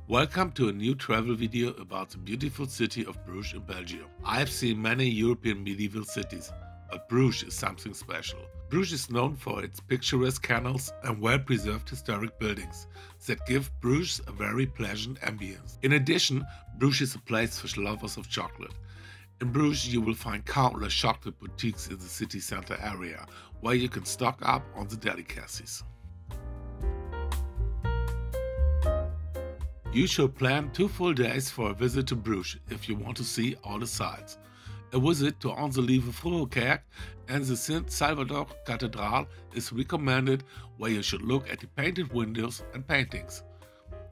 Welcome to a new travel video about the beautiful city of Bruges in Belgium. I have seen many European medieval cities, but Bruges is something special. Bruges is known for its picturesque canals and well-preserved historic buildings that give Bruges a very pleasant ambience. In addition, Bruges is a place for lovers of chocolate. In Bruges, you will find countless chocolate boutiques in the city center area, where you can stock up on the delicacies. You should plan 2 full days for a visit to Bruges if you want to see all the sights. A visit to Onze Lieve Vrouwenkerk and the St. Salvador Cathedral is recommended, where you should look at the painted windows and paintings.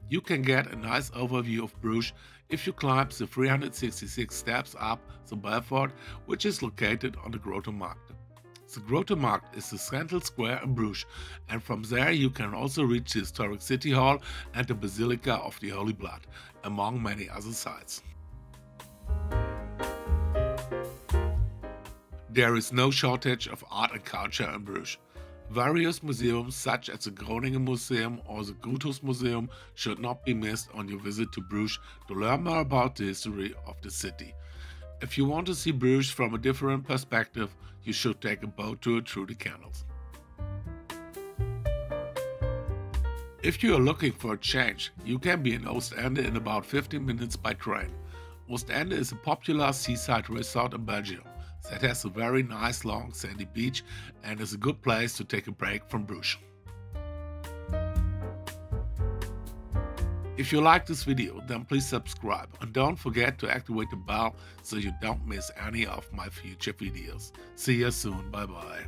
You can get a nice overview of Bruges if you climb the 366 steps up the Belfort, which is located on the Grote Markt. The Grote Markt is the central square in Bruges, and from there you can also reach the historic City Hall and the Basilica of the Holy Blood, among many other sites. There is no shortage of art and culture in Bruges. Various museums such as the Groningen Museum or the Groothuis Museum should not be missed on your visit to Bruges to learn more about the history of the city. If you want to see Bruges from a different perspective, you should take a boat tour through the canals. If you are looking for a change, you can be in Oostende in about 15 minutes by train. Oostende is a popular seaside resort in Belgium that has a very nice long sandy beach and is a good place to take a break from Bruges. If you like this video, then please subscribe and don't forget to activate the bell so you don't miss any of my future videos. See you soon, bye bye.